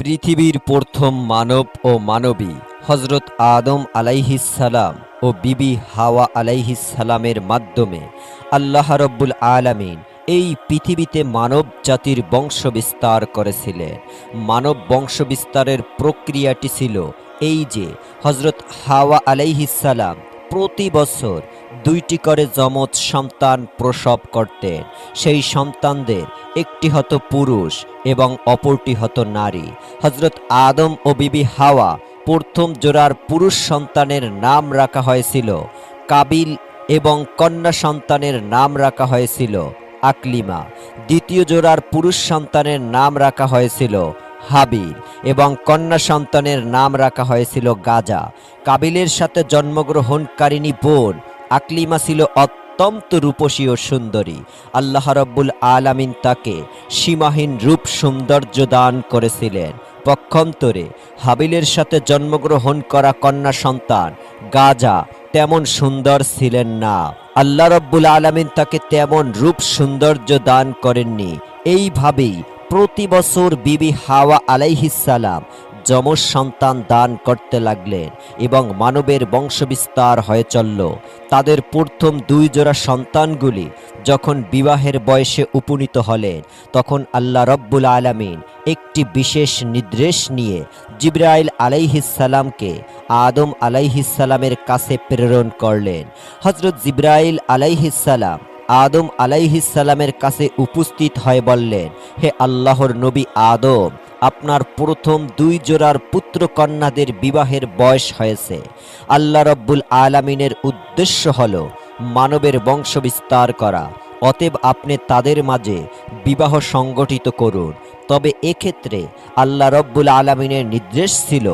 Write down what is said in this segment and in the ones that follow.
পৃথিবীর প্রথম মানব ও মানবী হজরত আদম আলাইহিসসালাম ও বিবি হাওয়া আলাইহিসসালামের মাধ্যমে আল্লাহ রব্বুল আলামিন এই পৃথিবীতে মানব জাতির বংশ বিস্তার করেছিলেন। মানব বংশ বিস্তারের প্রক্রিয়াটি ছিল এই যে হজরত হাওয়া আলাইহিসসালাম প্রতি বছর 2টি করে যমজ সন্তান প্রসব করতেন। সেই সন্তানদের একটি হতো পুরুষ এবং অপরটি হতো নারী। হজরত আদম ও বিবি হাওয়া প্রথম জোড়ার পুরুষ সন্তানের নাম রাখা হয়েছিল কাবিল এবং কন্যা সন্তানের নাম রাখা হয়েছিল আকলিমা। দ্বিতীয় জোড়ার পুরুষ সন্তানের নাম রাখা হয়েছিল হাবিল এবং কন্যা সন্তানের নাম রাখা হয়েছিল গাজা। কাবিলের সাথে জন্মগ্রহণকারিণী বোন আকলিমা ছিল অত্যন্ত রূপসী ও সুন্দরী। আল্লাহ রব্বুল আলামিন তাকে সীমাহীন রূপ সৌন্দর্য দান করেছিলেন। পক্ষান্তরে হাবিলের সাথে জন্মগ্রহণ করা কন্যা সন্তান গাজা তেমন সুন্দর ছিলেন না। আল্লাহ রব্বুল আলামিন তাকে তেমন রূপ সৌন্দর্য দান করেননি। এইভাবেই প্রতি বছর বিবি হাওয়া আলাইহিসসালাম যমজ সন্তান দান করতে লাগলেন এবং মানবের বংশবিস্তার হয়ে চলল। তাদের প্রথম 2 জোড়া সন্তানগুলি যখন বিবাহের বয়সে উপনীত হলেন, তখন আল্লাহ রব্বুল আলামিন একটি বিশেষ নির্দেশ নিয়ে জিবরাইল আলাইহিসসালামকে আদম আলাইহিসসালামের কাছে প্রেরণ করলেন। হযরত জিবরাইল আলাইহিসসালাম আদম আলাইহিসসালামের কাছে উপস্থিত হয়ে বললেন, হে আল্লাহর নবী আদম, আপনার প্রথম 2 জোড়ার পুত্র কন্যাদের বিবাহের বয়স হয়েছে। আল্লাহ রব্বুল আলামিনের উদ্দেশ্য হল মানবের বংশ বিস্তার করা। অতএব আপনি তাদের মাঝে বিবাহ সংগঠিত করুন। তবে এক্ষেত্রে আল্লাহ রব্বুল আলামিনের নির্দেশ ছিল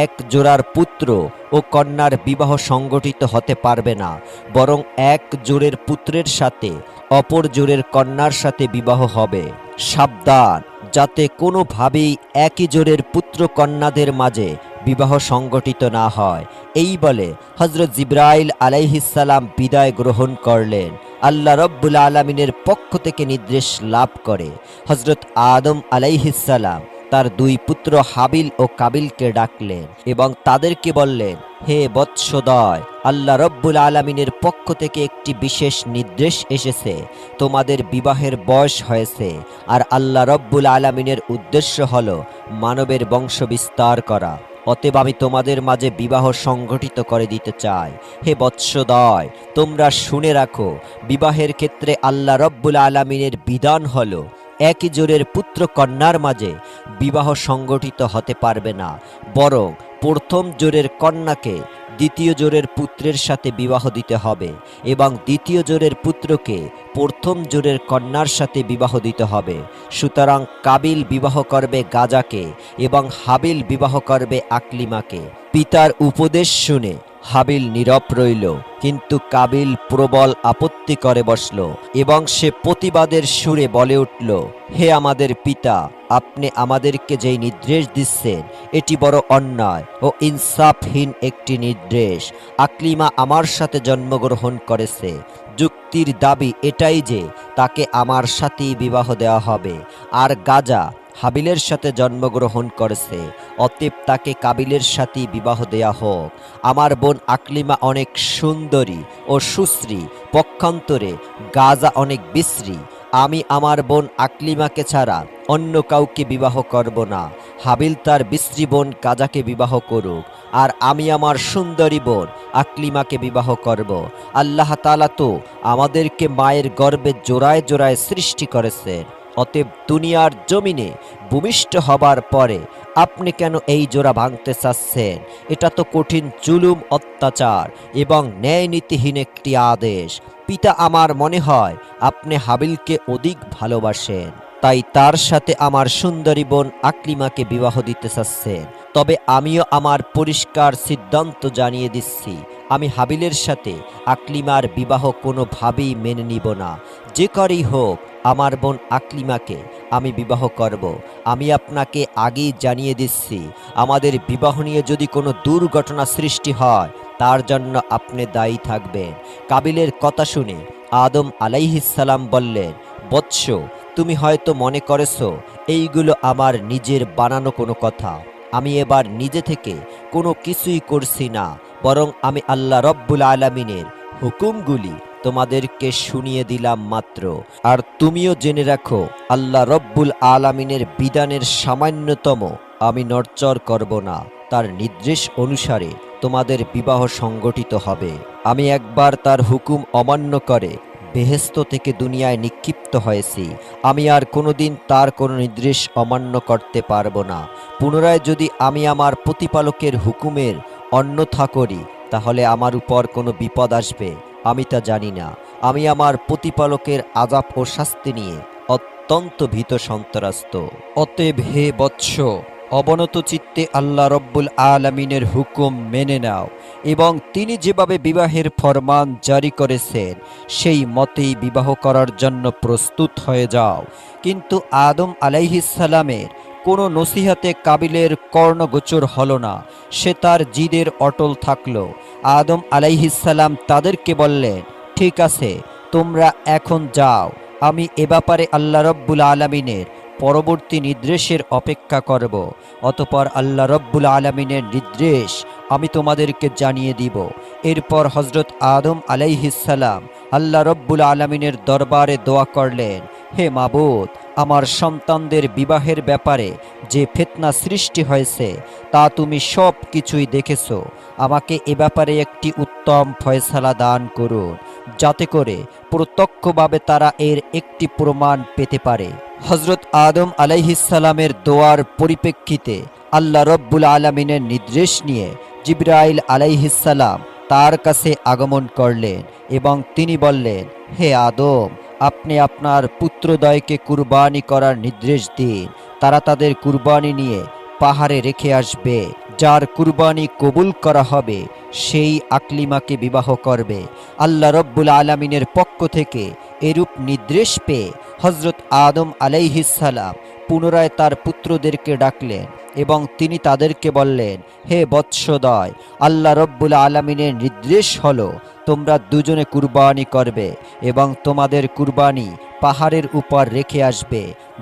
1 জোড়ার পুত্র ও কন্যার বিবাহ সংগঠিত হতে পারবে না, বরং 1 জোড়ের পুত্রের সাথে অপর জোড়ের কন্যার সাথে বিবাহ হবে। সাবধান, যাতে কোনোভাবেই একই জোড়ের পুত্র কন্যাদের মাঝে বিবাহ সংগঠিত না হয়। এই বলে হযরত জিবরাইল আলাইহিসসালাম বিদায় গ্রহণ করলেন। আল্লাহ রব্বুল আলামিনের পক্ষ থেকে নির্দেশ লাভ করে হযরত আদম আলাইহিসসালাম তার 2 পুত্র হাবিল ও কাবিলকে ডাকলেন এবং তাদেরকে বললেন, হে বৎসদয়, আল্লাহ রব্বুল আলামিনের পক্ষ থেকে একটি বিশেষ নির্দেশ এসেছে। তোমাদের বিবাহের বয়স হয়েছে, আর আল্লাহ রব্বুল আলামিনের উদ্দেশ্য হলো মানবের বংশ বিস্তার করা। অতএব আমি তোমাদের মাঝে বিবাহ সংগঠিত করে দিতে চাই। হে বৎসদয়, তোমরা শুনে রাখো, বিবাহের ক্ষেত্রে আল্লাহ রব্বুল আলামিনের বিধান হলো একই জোড়ের পুত্র কন্যার মাঝে বিবাহ সংগঠিত হতে পারবে না, বরং প্রথম জোড়ের কন্যাকে দ্বিতীয় জোড়ের পুত্রের সাথে বিবাহ দিতে হবে এবং দ্বিতীয় জোড়ের পুত্রকে প্রথম জোড়ের কন্যার সাথে বিবাহ দিতে হবে। সুতরাং কাবিল বিবাহ করবে গাজাকে এবং হাবিল বিবাহ করবে আকলিমাকে। পিতার উপদেশ শুনে হাবিল নীরব রইল, কিন্তু কাবিল প্রবল আপত্তি করে বসল এবং সে প্রতিবাদের সুরে বলে উঠল, হে আমাদের পিতা, আপনি আমাদেরকে যেই নির্দেশ দিচ্ছেন এটি বড় অন্যায় ও ইনসাফহীন একটি নির্দেশ। আকলিমা আমার সাথে জন্মগ্রহণ করেছে। যুক্তির দাবি এটাই যে তাকে আমার সাথেই বিবাহ দেওয়া হবে, আর গাজা হাবিলের সাথে জন্মগ্রহণ করেছে, অতএব তাকে কাবিলের সাথেই বিবাহ দেয়া হোক। আমার বোন আকলিমা অনেক সুন্দরী ও সুশ্রী, পক্ষান্তরে গাজা অনেক বিশ্রী। আমি আমার বোন আকলিমাকে ছাড়া অন্য কাউকে বিবাহ করব না। হাবিল তার বিশ্রী বোন গাজাকে বিবাহ করুক, আর আমি আমার সুন্দরী বোন আকলিমাকে বিবাহ করব। আল্লাহ তাআলা তো আমাদেরকে মায়ের গর্ভে জোড়ায় জোড়ায় সৃষ্টি করেছেন। অতএব দুনিয়ার জমিনে ভূমিষ্ঠ হবার পরে আপনি কেন এই জোড়া ভাঙতে চাচ্ছেন? এটা তো কঠিন জুলুম, অত্যাচার এবং ন্যায় নীতিহীন একটি আদেশ। পিতা, আমার মনে হয় আপনি হাবিলকে অধিক ভালোবাসেন, তাই তার সাথে আমার সুন্দরী বোন আকলিমাকে বিবাহ দিতে চাচ্ছেন। তবে আমিও আমার পরিষ্কার সিদ্ধান্ত জানিয়ে দিচ্ছি, আমি হাবিলের সাথে আকলিমার বিবাহ কোনোভাবেই মেনে নিব না। যে করেই হোক আমার বোন আকলিমাকে আমি বিবাহ করব। আমি আপনাকে আগেই জানিয়ে দিচ্ছি, আমাদের বিবাহ নিয়ে যদি কোনো দুর্ঘটনা সৃষ্টি হয় তার জন্য আপনি দায়ী থাকবেন। কাবিলের কথা শুনে আদম আলাইহিসসালাম বললেন, বৎস, তুমি হয়তো মনে করেছো এইগুলো আমার নিজের বানানো কোনো কথা। আমি এবার নিজে থেকে কোনো কিছুই করছি না, বরং আমি আল্লাহ রব্বুল আলামিনের হুকুমগুলি তোমাদেরকে শুনিয়ে দিলাম মাত্র। আর তুমিও জেনে রাখো, আল্লাহ রব্বুল আলামিনের বিধানের সামান্যতম আমি নড়চড় করব না। তার নির্দেশ অনুসারে তোমাদের বিবাহ সংগঠিত হবে। আমি একবার তার হুকুম অমান্য করে বেহেশত থেকে দুনিয়ায় নিক্ষিপ্ত হয়েছি। আমি আর কোনোদিন তার কোনো নির্দেশ অমান্য করতে পারবো না। পুনরায় যদি আমি আমার প্রতিপালকের হুকুমের অন্যথা করি, তাহলে আমার উপর কোনো বিপদ আসবে আমি তা জানি না। আমি আমার প্রতিপালকের আযাব ও শাস্তি নিয়ে অত্যন্ত ভীত সন্ত্রস্ত। অতএব হে বৎস, অবনত চিত্তে আল্লাহ রব্বুল আলামিনের হুকুম মেনে নাও এবং তিনি যেভাবে বিবাহের ফরমান জারি করেছেন সেই মতেই বিবাহ করার জন্য প্রস্তুত হয়ে যাও। কিন্তু আদম আলাইহিস সালামের কোনো নসিহাতে কাবিলের কর্ণগোচর হল না। সে তার জিদের অটল থাকল। আদম আলাইহিস সালাম তাদেরকে বললেন, ঠিক আছে, তোমরা এখন যাও। আমি এ ব্যাপারে আল্লাহ রব্বুল আলামিনের পরবর্তী নির্দেশের অপেক্ষা করব। অতপর আল্লাহ রব্বুল আলামিনের নির্দেশ আমি তোমাদেরকে জানিয়ে দিব। এরপর হজরত আদম আলাইহিস সালাম আল্লাহ রব্বুল আলামিনের দরবারে দোয়া করলেন, হে মাবুদ, আমার সন্তানদের বিবাহের ব্যাপারে যে ফিতনা সৃষ্টি হয়েছে তা তুমি সব কিছুই দেখেছ। আমাকে এ ব্যাপারে একটি উত্তম ফয়সালা দান করুন, যাতে করে প্রত্যক্ষভাবে তারা এর একটি প্রমাণ পেতে পারে। হজরত আদম আলাইহিস সালামের দোয়ার পরিপ্রেক্ষিতে আল্লাহ রব্বুল আলামিনের নির্দেশ নিয়ে জিবরাইল আলাইহিস সালাম তার কাছে আগমন করলেন এবং তিনি বললেন, হে আদম, আপনি আপনার পুত্রদ্বয়কে কুরবানি করার নির্দেশ দিন। তারা তাদের কুরবানি নিয়ে পাহাড়ে রেখে আসবে। যার কুরবানি কবুল করা হবে সেই আকলিমাকে বিবাহ করবে। আল্লাহ রব্বুল আলামিনের পক্ষ থেকে এরূপ নির্দেশ পেয়ে হজরত আদম আলাইহিস সালাম পুনরায় তার পুত্রদেরকে ডাকলেন এবং তিনি তাদেরকে বললেন, হে বৎসদয়, আল্লাহ রব্বুল আলামিনের নির্দেশ হলো তোমরা দুজনে কুরবানি করবে এবং তোমাদের কুরবানি পাহাড়ের উপর রেখে আসবে।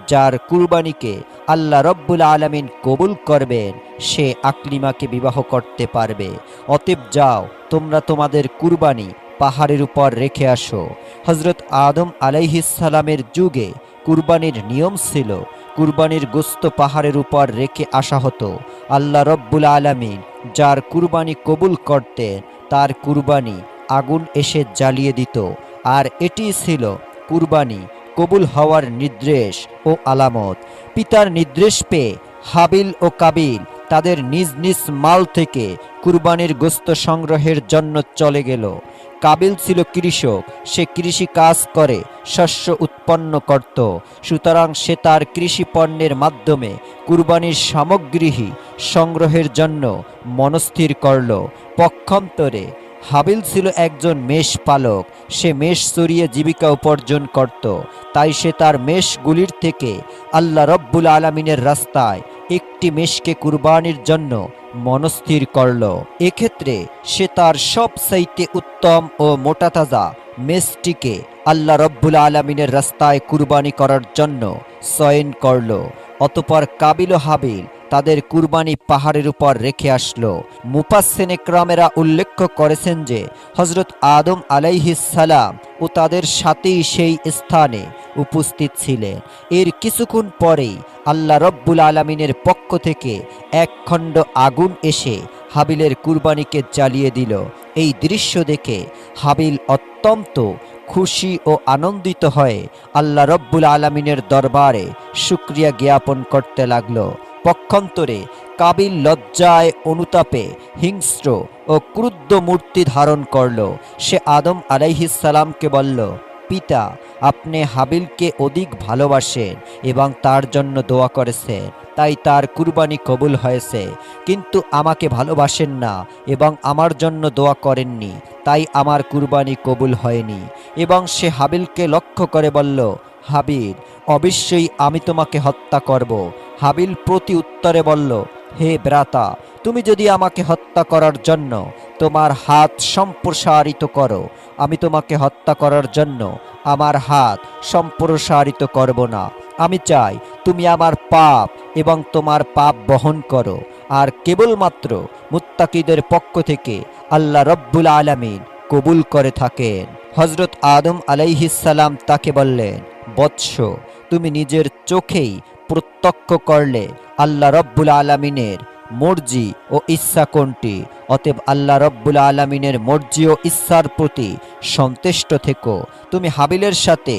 যার কুরবানিকে আল্লাহ রব্বুল আলামিন কবুল করবেন সে আকলিমাকে বিবাহ করতে পারবে। অতএব যাও, তোমরা তোমাদের কুরবানি পাহাড়ের উপর রেখে আসো। হজরত আদম আলাইহিস সালামের যুগে কুরবানির নিয়ম ছিল কুরবানির গোস্ত পাহাড়ের উপর রেখে আসা হতো। আল্লাহ রব্বুল আলামিন যার কুরবানি কবুল করতেন তার কুরবানি আগুন এসে জ্বালিয়ে দিত। আর এটি ছিল কুরবানি কবুল হওয়ার নির্দেশ ও আলামত। পিতার নির্দেশ পেয়ে হাবিল ও কাবিল তাদের নিজ নিজ মাল থেকে কুরবানির গোস্ত সংগ্রহের জন্য চলে গেল। কাবিল ছিল কৃষক, সে কৃষি কাজ করে শস্য উৎপন্ন করত। সুতরাং সে তার কৃষি পণ্যের মাধ্যমে কুরবানির সামগ্রী সংগ্রহের জন্য মনস্থির করল। পক্ষান্তরে হাবিল ছিল একজন মেষ পালক। সে মেষ চড়িয়ে জীবিকা উপার্জন করত। তাই সে তার মেষগুলির থেকে আল্লাহ রব্বুল আলামিনের রাস্তায় একটি মেষকে কুরবানির জন্য মনস্থির করল। এক্ষেত্রে সে তার সবচাইতে উত্তম ও মোটাতাজা মেষটিকে আল্লাহ রব্বুল আলামিনের রাস্তায় কুরবানি করার জন্য চয়ন করল। অতপর কাবিল ও হাবিল তাদের কুরবানি পাহাড়ের উপর রেখে আসলো। মুফাসসির ইকরামেরা উল্লেখ করেছেন যে হজরত আদম আলাইহিস সালাম ও তাদের সাথেই সেই স্থানে উপস্থিত ছিলেন। এর কিছুক্ষণ পরেই আল্লাহ রব্বুল আলামিনের পক্ষ থেকে এক খণ্ড আগুন এসে হাবিলের কুরবানিকে জ্বালিয়ে দিল। এই দৃশ্য দেখে হাবিল অত্যন্ত খুশি ও আনন্দিত হয়ে আল্লাহ রব্বুল আলামিনের দরবারে শুকরিয়া জ্ঞাপন করতে লাগলো। পক্ষান্তরে কাবিল লজ্জায় অনুতাপে হিংস্র ও ক্রুদ্ধ মূর্তি ধারণ করল। সে আদম আলাইহিস সালামকে বলল, পিতা, আপনি হাবিলকে অধিক ভালোবাসেন এবং তার জন্য দোয়া করেছেন, তাই তার কুরবানি কবুল হয়েছে। কিন্তু আমাকে ভালোবাসেন না এবং আমার জন্য দোয়া করেননি, তাই আমার কুরবানি কবুল হয়নি। এবং সে হাবিলকে লক্ষ্য করে বলল, হাবিল, অবশ্যই আমি তোমাকে হত্যা করব। হাবিল প্রতি উত্তরে বলল, হে ভ্রাতা, তুমি যদি আমাকে হত্যা করার জন্য তোমার হাত সম্প্রসারিত করো, আমি তোমাকে হত্যা করার জন্য আমার হাত সম্প্রসারিত করব না। আমি চাই তুমি আমার পাপ এবং তোমার পাপ বহন করো। আর কেবলমাত্র মুত্তাকিদের পক্ষ থেকে আল্লাহ রব্বুল আলামিন কবুল করে থাকেন। হজরত আদম আলাইহিস সালাম তাকে বললেন, বৎস, তুমি নিজের চোখেই প্রত্যক্ষ করলে আল্লাহ রব্বুল আলামিনের মর্জি ও ইচ্ছা কোনটি। অতএব আল্লাহ রব্বুল আলামিনের মর্জি ও ইচ্ছার প্রতি সন্তুষ্ট থেকো। তুমি হাবিলের সাথে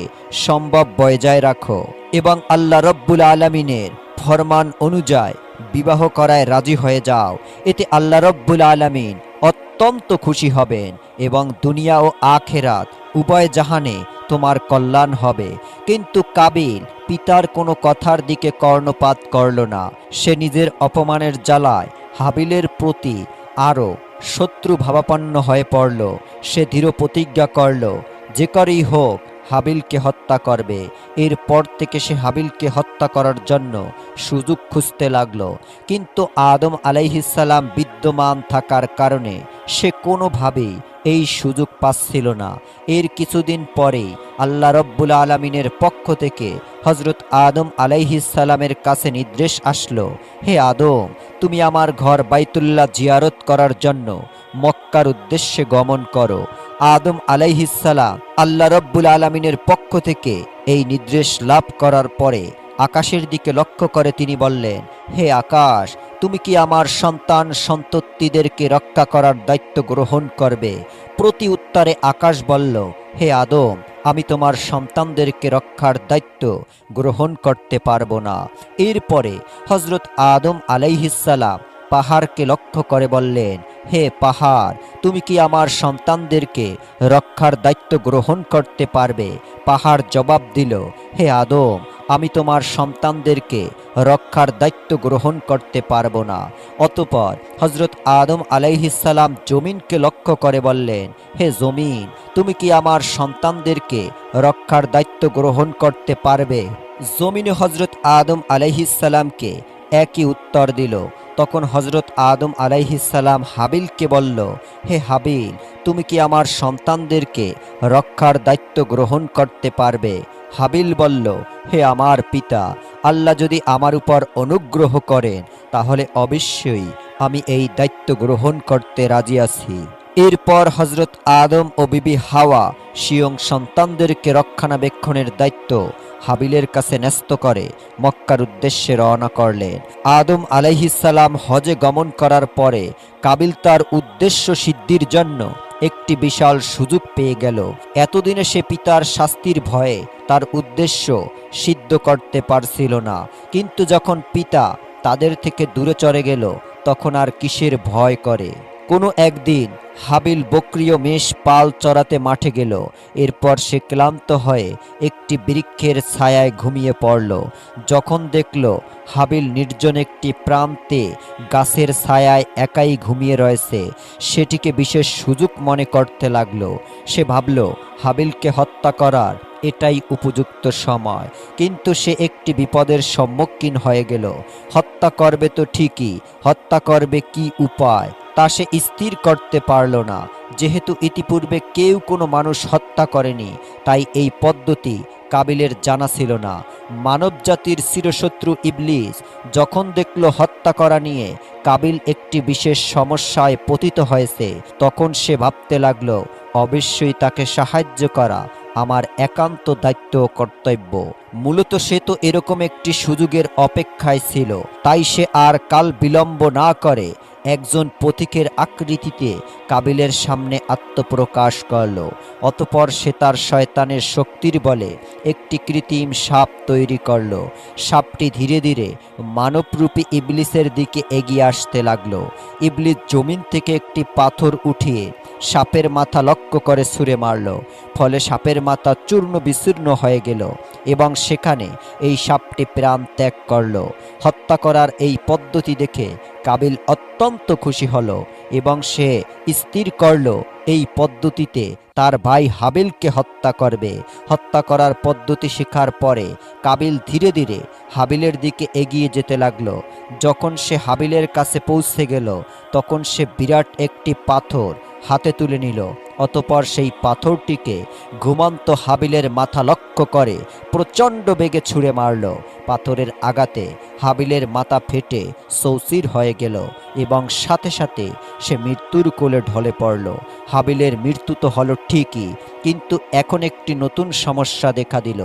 সম্ভব বজায় রাখো এবং আল্লাহ রব্বুল আলামিনের ফরমান অনুযায়ী বিবাহ করায় রাজি হয়ে যাও। এতে আল্লাহ রব্বুল আলামিন অত্যন্ত খুশি হবেন এবং দুনিয়া ও আখেরাত উভয় জাহানে তোমার কল্যাণ হবে। কিন্তু কাবিল পিতার কোনো কথার দিকে কর্ণপাত করল না। সে নিজের অপমানের জ্বালায় হাবিলের প্রতি আরও শত্রু ভাবাপন্ন হয়ে পড়ল। সে দৃঢ় প্রতিজ্ঞা করল, যে করেই হোক হাবিলকে হত্যা করবে। এরপর থেকে সে হাবিলকে হত্যা করার জন্য সুযোগ খুঁজতে লাগলো। কিন্তু আদম আলাইহিস সালাম বিদ্যমান থাকার কারণে সে কোনোভাবেই এই সুযোগ পাচ্ছিল না। এর কিছুদিন পরেই আল্লাহ রব্বুল আলামিনের পক্ষ থেকে হজরত আদম আলাইহিস সালামের কাছে নির্দেশ আসলো, হে আদম, তুমি আমার ঘর বাইতুল্লাহ জিয়ারত করার জন্য মক্কার উদ্দেশ্যে গমন করো। আদম আলাইহিস সালাম আল্লাহ রব্বুল আলামিনের পক্ষ থেকে এই নির্দেশ লাভ করার পরে আকাশের দিকে লক্ষ্য করে তিনি বললেন, হে আকাশ, তুমি কি আমার সন্তান সন্ততিদেরকে রক্ষা করার দায়িত্ব গ্রহণ করবে? প্রতি উত্তরে আকাশ বলল, হে আদম, আমি তোমার সন্তানদেরকে রক্ষার দায়িত্ব গ্রহণ করতে পারবো না। এরপরে হজরত আদম আলাইহিস সালাম পাহাড়কে লক্ষ্য করে বললেন, হে পাহাড়, তুমি কি আমার সন্তানদেরকে রক্ষার দায়িত্ব গ্রহণ করতে পারবে? পাহাড় জবাব দিল, হে আদম, আমি তোমার সন্তানদেরকে রক্ষার দায়িত্ব গ্রহণ করতে পারবো না। অতঃপর হজরত আদম আলাইহিস সালাম জমিনকে লক্ষ্য করে বললেন, হে জমিন, তুমি কি আমার সন্তানদেরকে রক্ষার দায়িত্ব গ্রহণ করতে পারবে? জমিনে হজরত আদম আলাইহিস সালামকে একই উত্তর দিল। তখন হজরত আদম আলাইহিস সালাম হাবিলকে বলল, হে হাবিল, তুমি কি আমার সন্তানদেরকে রক্ষার দায়িত্ব গ্রহণ করতে পারবে? হাবিল বলল, হে আমার পিতা, আল্লাহ যদি আমার উপর অনুগ্রহ করেন তাহলে অবশ্যই আমি এই দায়িত্ব গ্রহণ করতে রাজি আছি। এরপর হজরত আদম ও বিবি হাওয়া স্বয়ং সন্তানদেরকে রক্ষণাবেক্ষণের দায়িত্ব হাবিলের কাছে ন্যস্ত করে মক্কার উদ্দেশ্যে রওনা করলেন। আদম আলাইহিস সালাম হজে গমন করার পরে কাবিল তার উদ্দেশ্য সিদ্ধির জন্য একটি বিশাল সুযোগ পেয়ে গেল। এতদিনে সে পিতার শাস্তির ভয়ে তার উদ্দেশ্য সিদ্ধ করতে পারছিল না। কিন্তু যখন পিতা তাদের থেকে দূরে চলে গেল, তখন আর কিসের ভয় করে? কোনো একদিন হাবিল বকরি ও মেষ পাল চড়াতে মাঠে গেল। এরপর সে ক্লান্ত হয়ে একটি বৃক্ষের ছায়ায় ঘুমিয়ে পড়ল। যখন দেখল হাবিল নির্জন একটি প্রান্তে গাছের ছায়ায় একাই ঘুমিয়ে রয়েছে, সেটিকে বিশেষ সুযোগ মনে করতে লাগলো। সে ভাবল, হাবিলকে হত্যা করার এটাই উপযুক্ত সময়। কিন্তু সে একটি বিপদের সম্মুখীন হয়ে গেল। হত্যা করবে তো ঠিকই, হত্যা করবে কি উপায় তা সে স্থির করতে পারল না। যেহেতু ইতিপূর্বে কেউ কোনো মানুষ হত্যা করেনি, তাই এই পদ্ধতি কাবিলের জানা ছিল না। মানবজাতির চিরশত্রু ইবলিস যখন দেখল হত্যা করা নিয়ে কাবিল একটি বিশেষ সমস্যায় পতিত হয়েছে, তখন সে ভাবতে লাগল, অবশ্যই তাকে সাহায্য করা আমার একান্ত দায়িত্ব ও কর্তব্য। মূলত সে তো এরকম একটি সুযোগের অপেক্ষায় ছিল। তাই সে আর কাল বিলম্ব না করে একজন পথিকের আকৃতিতে কাবিলের সামনে আত্মপ্রকাশ করল। অতঃপর সে তার শয়তানের শক্তির বলে একটি কৃত্রিম সাপ তৈরি করল। সাপটি ধীরে ধীরে মানবরূপী ইবলিসের দিকে এগিয়ে আসতে লাগলো। ইবলিস জমিন থেকে একটি পাথর উঠিয়ে সাপের মাথা লক্ষ্য করে ছুঁড়ে মারল। ফলে সাপের মাথা চূর্ণ বিচূর্ণ হয়ে গেল এবং সেখানে এই সাপটি প্রাণ ত্যাগ করল। হত্যা করার এই পদ্ধতি দেখে কাবিল অত্যন্ত খুশি হলো এবং সে স্থির করল এই পদ্ধতিতে তার ভাই হাবিলকে হত্যা করবে। হত্যা করার পদ্ধতি শেখার পরে কাবিল ধীরে ধীরে হাবিলের দিকে এগিয়ে যেতে লাগলো। যখন সে হাবিলের কাছে পৌঁছে গেল, তখন সে বিরাট একটি পাথর হাতে তুলে নিল অতপর সেই পাথরটিকে ঘুমন্ত হাবিলের মাথা লক্ষ্য করে প্রচণ্ড বেগে ছুঁড়ে মারল। পাথরের আঘাতে হাবিলের মাথা ফেটে চৌচির হয়ে গেল এবং সাথে সাথে সে মৃত্যুর কোলে ঢলে পড়ল। হাবিলের মৃত্যু তো হলো ঠিকই, কিন্তু এখন একটি নতুন সমস্যা দেখা দিল।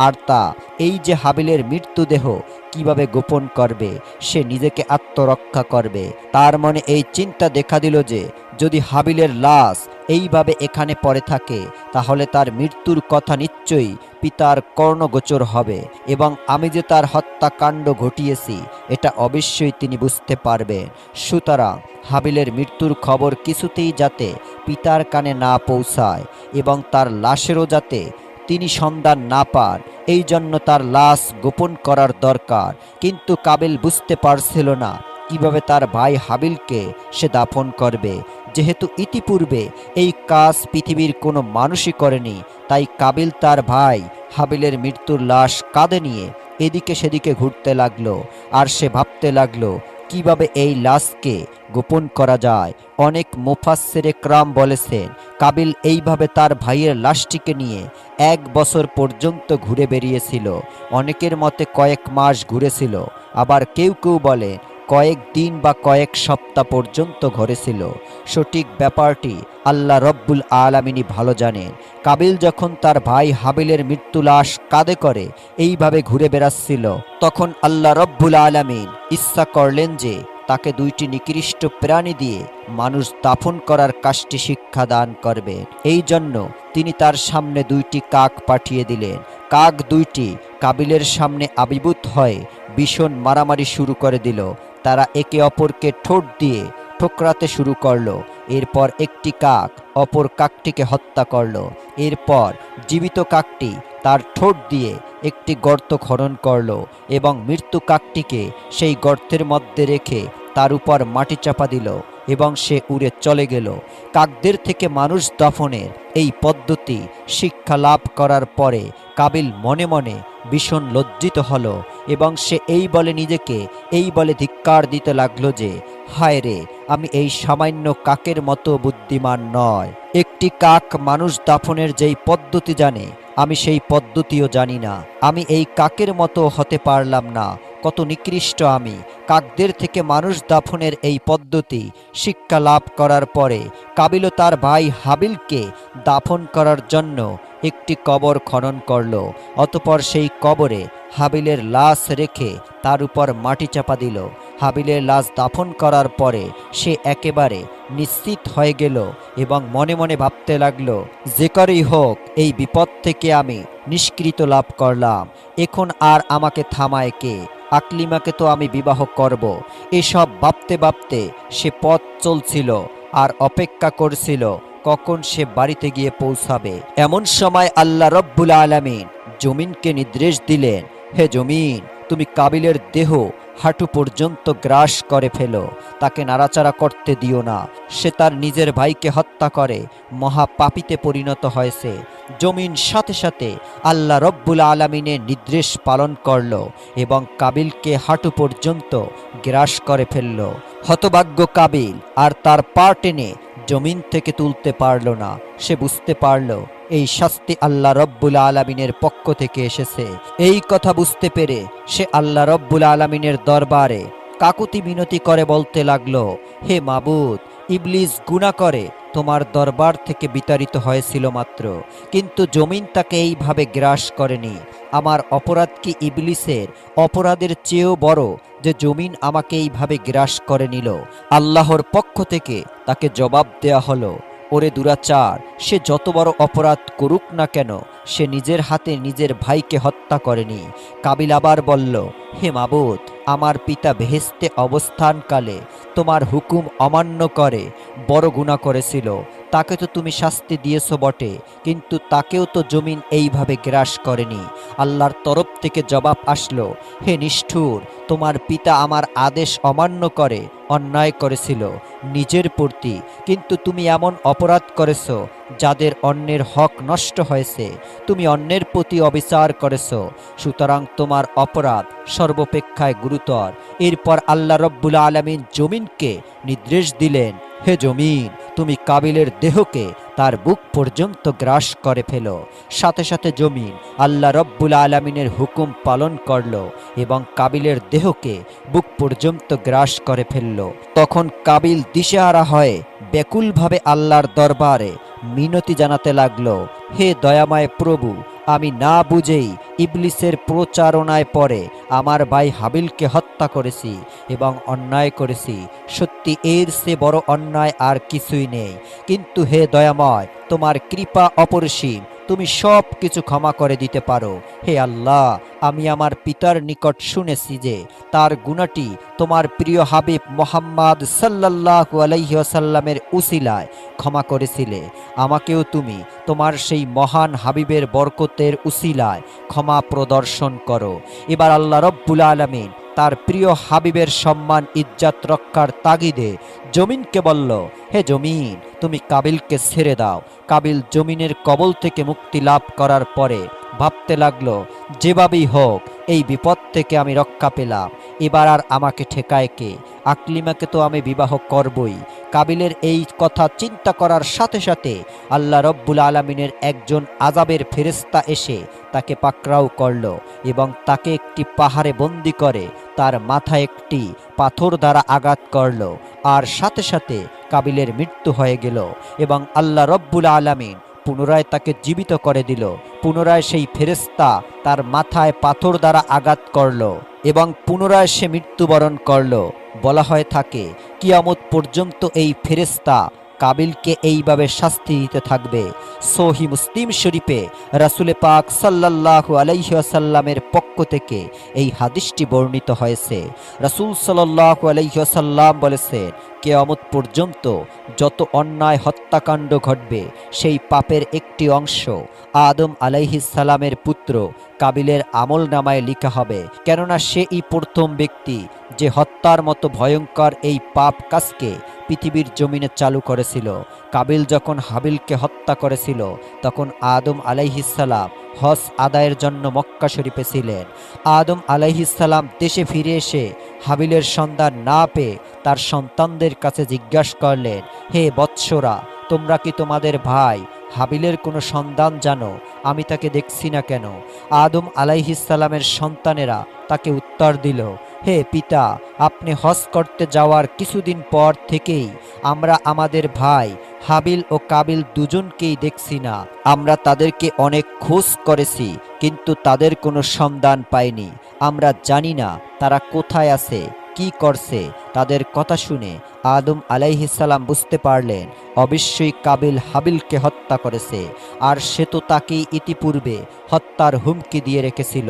আর তা এই যে হাবিলের মৃত্যুদেহ কিভাবে গোপন করবে, সে নিজেকে আত্মরক্ষা করবে। তার মনে এই চিন্তা দেখা দিল যে যদি হাবিলের লাশ এইভাবে এখানে পড়ে থাকে তাহলে তার মৃত্যুর কথা নিশ্চয়ই পিতার কর্ণগোচর হবে এবং আমি যে তার হত্যাকাণ্ড ঘটিয়েছি এটা অবশ্যই তিনি বুঝতে পারবেন। সুতরাং হাবিলের মৃত্যুর খবর কিছুতেই যাতে পিতার কানে না পৌঁছায় এবং তার লাশেরও যাতে তিনি সন্ধান না পান, এই জন্য তার লাশ গোপন করার দরকার। কিন্তু কাবিল বুঝতে পারছিল না কিভাবে তার ভাই হাবিলকে সে দাফন করবে। যেহেতু ইতিপূর্বে এই কাজ পৃথিবীর কোনো মানুষই করেনি, তাই কাবিল তার ভাই হাবিলের মৃত্যুর লাশ কাঁধে নিয়ে এদিকে সেদিকে ঘুরতে লাগলো। আর সে ভাবতে লাগলো কিভাবে এই লাশকে গোপন করা যায়। অনেক মুফাসসিরে কেরাম বলেছেন কাবিল এইভাবে তার ভাইয়ের লাশটিকে নিয়ে 1 বছর পর্যন্ত ঘুরে বেরিয়েছিল। অনেকের মতে কয়েক মাস ঘুরেছিল, আবার কেউ কেউ বলে কয়েক দিন বা কয়েক সপ্তাহ পর্যন্ত ঘুরেছিল। সঠিক ব্যাপারটি আল্লাহ রব্বুল আলামিনই ভালো জানেন। কাবিল যখন তার ভাই হাবিলের মৃত্যু লাশ কাঁধে করে এইভাবে ঘুরে বেড়াচ্ছিল, তখন আল্লাহ রব্বুল আলামিন ইচ্ছা করলেন যে তাকে 2টি নিকৃষ্ট প্রাণী দিয়ে মানুষ দাফন করার কাজটি শিক্ষা দান করবে। এই জন্য তিনি তার সামনে 2টি কাক পাঠিয়ে দিলেন। কাক 2টি কাবিলের সামনে আবির্ভূত হয়ে ভীষণ মারামারি শুরু করে দিল। তারা একে অপরকে ঠোঁট দিয়ে ঠোকরাতে শুরু করলো। এরপর একটি কাক অপর কাকটিকে হত্যা করলো। এরপর জীবিত কাকটি তার ঠোঁট দিয়ে একটি গর্ত খনন করলো এবং মৃত্যু কাকটিকে সেই গর্তের মধ্যে রেখে তার উপর মাটি চাপা দিল এবং সে উড়ে চলে গেল। কাকদের থেকে মানুষ দাফনের এই পদ্ধতি শিক্ষা লাভ করার পরে কাবিল মনে মনে ভীষণ লজ্জিত হলো এবং সে নিজেকে এই বলে ধিক্কার দিতে লাগলো যে হায় রে, আমি এই সামান্য কাকের মতো বুদ্ধিমান নয়। একটি কাক মানুষ দাফনের যেই পদ্ধতি জানে আমি সেই পদ্ধতিও জানি না। আমি এই কাকের মতো হতে পারলাম না। কত নিকৃষ্ট আমি। কাকদের থেকে মানুষ দাফনের এই পদ্ধতি শিক্ষা লাভ করার পরে কাবিল তার ভাই হাবিলকে দাফন করার জন্য একটি কবর খনন করল। অতপর সেই কবরে হাবিলের লাশ রেখে তার উপর মাটি চাপা দিল। হাবিলের লাশ দাফন করার পরে সে একেবারে নিশ্চিত হয়ে গেল এবং মনে মনে ভাবতে লাগলো যে করেই হোক এই বিপদ থেকে আমি নিষ্কৃত লাভ করলাম। এখন আর আমাকে থামায় কে? আকলিমাকে তো আমি বিবাহ করব। এসব ভাবতে ভাবতে সে পথ চলছিল আর অপেক্ষা করছিল কখন সে বাড়িতে গিয়ে পৌঁছাবে। এমন সময় আল্লাহ রব্বুল আলামিন জমিনকে নির্দেশ দিলেন, হে জমিন, তুমি কাবিলের দেহ হাঁটু পর্যন্ত গ্রাস করে ফেলো, তাকে নাড়াচাড়া করতে দিও না। সে তার নিজের ভাইকে হত্যা করে মহাপাপীতে পরিণত হয়েছে। জমিন সাথে সাথে আল্লাহ রব্বুল আলামিনের নির্দেশ পালন করল এবং কাবিলকে হাঁটু পর্যন্ত গ্রাস করে ফেলল। হতভাগ্য কাবিল আর তার পা টেনে জমিন থেকে তুলতে পারল না। সে বুঝতে পারল এই শাস্তি আল্লাহ রব্বুল আলামিনের পক্ষ থেকে এসেছে। এই কথা বুঝতে পেরে সে আল্লাহ রব্বুল আলামিনের দরবারে কাকুতি মিনতি করে বলতে লাগলো, হে মাবুদ, ইবলিস গুনাহ করে তোমার দরবার থেকে বিতাড়িত হয়েছিল মাত্র, কিন্তু জমিন তাকে এইভাবে গ্রাস করেনি। আমার অপরাধ কি ইবলিসের অপরাধের চেয়েও বড় যে জমিন আমাকে এইভাবে গ্রাস করে নিল? আল্লাহর পক্ষ থেকে তাকে জবাব দেয়া হলো, ওরে দুরাচার, সে যত বড় অপরাধ করুক না কেন সে নিজের হাতে নিজের ভাইকে হত্যা করেনি। কাবিল আবার বলল, হে মাবুদ, আমার পিতা বেহেশতে অবস্থানকালে তোমার হুকুম অমান্য করে বড় গুনাহ করেছিল। তাকে তো তুমি শাস্তি দিয়েছো বটে, কিন্তু তাকেও তো জমিন এইভাবে গ্রাস করেনি। আল্লাহর তরফ থেকে জবাব আসলো, হে নিষ্ঠুর, তোমার পিতা আমার আদেশ অমান্য করে অন্যায় করেছিল নিজের প্রতি, কিন্তু তুমি এমন অপরাধ করেছো যাদের অন্যের হক নষ্ট হয়েছে। তুমি অন্যের প্রতি অবিচার করেছো, সুতরাং তোমার অপরাধ সর্বাপেক্ষায় গুরুতর। এরপর আল্লাহ রব্বুল আলামিন জমিনকে নির্দেশ দিলেন, হে জমিন, তুমি কাবিলের দেহকে তার বুক পর্যন্ত গ্রাস করে ফেলো। সাথে সাথে জমিন আল্লাহ রব্বুল আলামিনের হুকুম পালন করল এবং কাবিলের দেহকে বুক পর্যন্ত গ্রাস করে ফেলল। তখন কাবিল দিশেহারা হয়ে ব্যাকুলভাবে আল্লাহর দরবারে মিনতি জানাতে লাগলো, হে দয়াময় প্রভু, আমি না বুঝেই ইবলিসের প্রচারণায় পড়ে আমার ভাই হাবিলকে হত্যা করেছি এবং অন্যায় করেছি। সত্যি এর চেয়ে বড় অন্যায় আর কিছুই নেই। কিন্তু হে দয়াময়, তোমার কৃপা অপরিসীম, তুমি সব কিছু ক্ষমা করে দিতে পারো। হে আল্লাহ, আমি আমার পিতার নিকট শুনেছি যে তার গুনাহটি তোমার প্রিয় হাবিব মোহাম্মদ সাল্লাল্লাহু আলাইহি ওয়াসাল্লামের উসিলায় ক্ষমা করেছিলে। আমাকেও তুমি তোমার সেই মহান হাবিবের বরকতের উসিলায় ক্ষমা প্রদর্শন করো। এবার আল্লাহ রব্বুল আলামিন তার প্রিয় হাবিবের সম্মান ইজ্জত রক্ষার তাগিদে জমিনকে বলল, হে জমিন, তুমি কাবিলকে ছেড়ে দাও। কাবিল জমিনের কবল থেকে মুক্তি লাভ করার পরে ভাবতে লাগলো, যেভাবেই হোক এই বিপদ থেকে আমি রক্ষা পেলাম, এবার আর আমাকে ঠেকায় কে? আকলিমাকে তো আমি বিবাহ করবই। কাবিলের এই কথা চিন্তা করার সাথে সাথে আল্লাহ রব্বুল আলামিনের একজন আযাবের ফেরেশতা এসে তাকে পাকড়াও করল এবং তাকে একটি পাহাড়ে বন্দি করে তার মাথায় একটি পাথর দ্বারা আঘাত করল। আর সাথে সাথে কাবিলের মৃত্যু হয়ে গেল এবং আল্লাহ রব্বুল আলামিন পুনরায় তাকে জীবিত করে দিল। পুনরায় সেই ফেরেশতা তার মাথায় পাথর দ্বারা আঘাত করল এবং পুনরায় সে মৃত্যুবরণ করল। বলা হয়ে থাকে, কিয়ামত পর্যন্ত এই ফেরেশতা কাবিলকে এইভাবে শাস্তি দিতে থাকবে। সহি মুসলিম শরীফে রাসূল পাক সাল্লাল্লাহু আলাইহি ওয়াসাল্লামের পক্ষ থেকে এই হাদিসটি বর্ণিত হয়েছে। রাসূল সাল্লাল্লাহু আলাইহি ওয়াসাল্লাম বলেছেন, কিয়ামত পর্যন্ত যত অন্যায় হত্যাকাণ্ড ঘটবে সেই পাপের একটি অংশ আদম আলাইহিস সালামের পুত্র কাবিলের আমল নামায় লিখা হবে। কেননা সেই প্রথম ব্যক্তি যে হত্যার মতো ভয়ঙ্কর এই পাপ কাজকে পৃথিবীর জমিনে চালু করেছিল। কাবিল যখন হাবিলকে হত্যা করেছিল তখন আদম আলাইহিস সালাম হজ আদায়ের জন্য মক্কা শরীফে ছিলেন। আদম আলাইহিস সালাম দেশে ফিরে এসে হাবিলের সন্ধান না পেয়ে তার সন্তানদের কাছে জিজ্ঞাসা করলেন, হে বৎসরা, তোমরা কি তোমাদের ভাই হাবিলের কোনো সন্ধান জানো? আমি তাকে দেখছি না কেন? আদম আলাইহিস সালামের সন্তানেরা তাকে উত্তর দিল, হে পিতা, আপনি হজ করতে যাওয়ার কিছুদিন পর থেকেই আমরা আমাদের ভাই হাবিল ও কাবিল দুজনকেই দেখছি না। আমরা তাদেরকে অনেক খোঁজ করেছি কিন্তু তাদের কোনো সন্ধান পাইনি। আমরা জানি না তারা কোথায় আছে, কি করছে। তাদের কথা শুনে আদম আলাইহিস সালাম বুঝতে পারলেন অবশ্যই কাবিল হাবিলকে হত্যা করেছে, আর সে তো তাকেই ইতিপূর্বে হত্যার হুমকি দিয়ে রেখেছিল।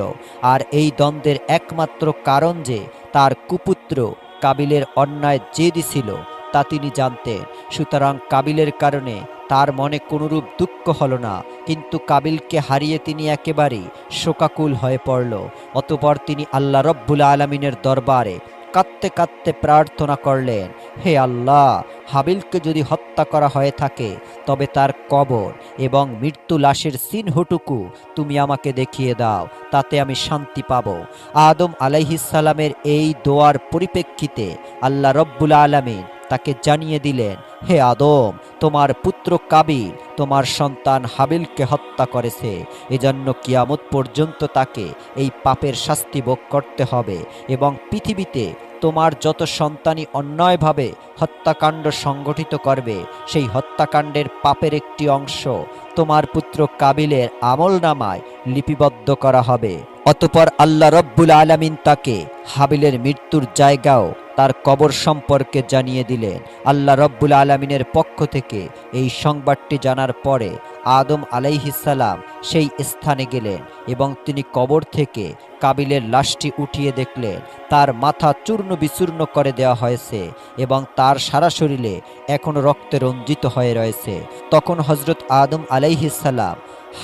আর এই দ্বন্দ্বের একমাত্র কারণ যে তার কুপুত্র কাবিলের অন্যায় জেদি ছিল তা তিনি জানতেন। সুতরাং কাবিলের কারণে তার মনে কোনরূপ দুঃখ হলো না, কিন্তু কাবিলকে হারিয়ে তিনি একেবারেই শোকাকুল হয়ে পড়ল। অতঃপর তিনি আল্লাহ রব্বুল আলামিনের দরবারে কাঁদতে কাঁদতে প্রার্থনা করলেন, হে আল্লাহ, হাবিলকে যদি হত্যা করা হয়ে থাকে তবে তার কবর এবং মৃত্যু লাশের চিহ্নটুকু তুমি আমাকে দেখিয়ে দাও, তাতে আমি শান্তি পাব। আদম আলাইহিস সালামের এই দোয়ার পরিপ্রেক্ষিতে আল্লাহ রব্বুল আলামিন তাকে জানিয়ে দিলেন, হে আদম, তোমার পুত্র কাবিল তোমার সন্তান হাবিলকে হত্যা করেছে, এজন্য কিয়ামত পর্যন্ত তাকে এই পাপের শাস্তি ভোগ করতে হবে এবং পৃথিবীতে তোমার যত সন্তানই অন্যায়ভাবে হত্যাকাণ্ড সংগঠিত করবে সেই হত্যাকাণ্ডের পাপের একটি অংশ তোমার পুত্র কাবিলের আমলনামায় লিপিবদ্ধ করা হবে। অতঃপর আল্লাহ রব্বুল আলামিন তাকে হাবিলের মৃত্যুর জায়গাও তার কবর সম্পর্কে জানিয়ে দিলেন। আল্লাহ রব্বুল আলামিনের পক্ষ থেকে এই সংবাদটি জানার পরে আদম আলাইহিস সালাম সেই স্থানে গেলেন এবং তিনি কবর থেকে কাবিলের লাশটি উঠিয়ে দেখলেন তার মাথা চূর্ণ বিচূর্ণ করে দেওয়া হয়েছে এবং তার সারা শরীরে এখনো রক্তে রঞ্জিত হয়ে রয়েছে। তখন হযরত আদম আলাইহিস সালাম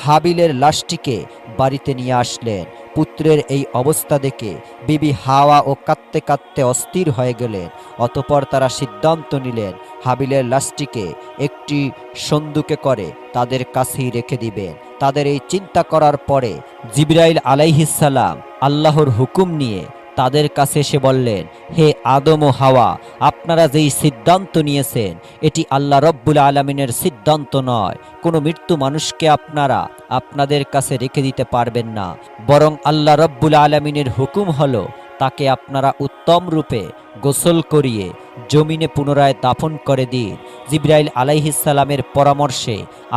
হাবিলের লাশটিকে বাড়িতে নিয়ে আসলেন। পুত্রের এই অবস্থা দেখে বিবি হাওয়া ও কাঁদতে কাঁদতে অস্থির হয়ে গেলেন। অতঃপর তারা সিদ্ধান্ত নিলেন হাবিলের লাশটিকে একটি সন্দুকে করে তাদের কাছেই রেখে দিবেন। তাদের এই চিন্তা করার পরে জিবরাইল আলাইহিস সালাম আল্লাহর হুকুম নিয়ে তাদের কাছে এসে বললেন, হে আদম ও হাওয়া, আপনারা যেই সিদ্ধান্ত নিয়েছেন এটি আল্লাহ রব্বুল আলামিনের সিদ্ধান্ত নয়। কোনো মৃত্যু মানুষকে আপনারা আপনাদের কাছে রেখে দিতে পারবেন না, বরং আল্লাহ রব্বুল আলামিনের হুকুম হলো তাকে আপনারা উত্তম রূপে গোসল করিয়ে জমিনে পুনরায় দাফন করে দিন। জিবরাইল আলাইহিসসালামের পরামর্শে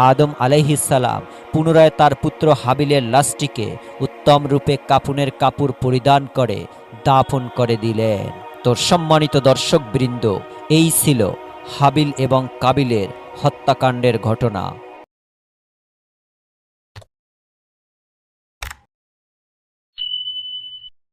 আদম আলাইহিসসালাম পুনরায় তার পুত্র হাবিলের লাশটিকে উত্তম রূপে কাফনের কাপড় পরিধান করে দাফন করে দিলেন। তো সম্মানিত দর্শকবৃন্দ, এই ছিল হাবিল এবং কাবিলের হত্যাকাণ্ডের ঘটনা।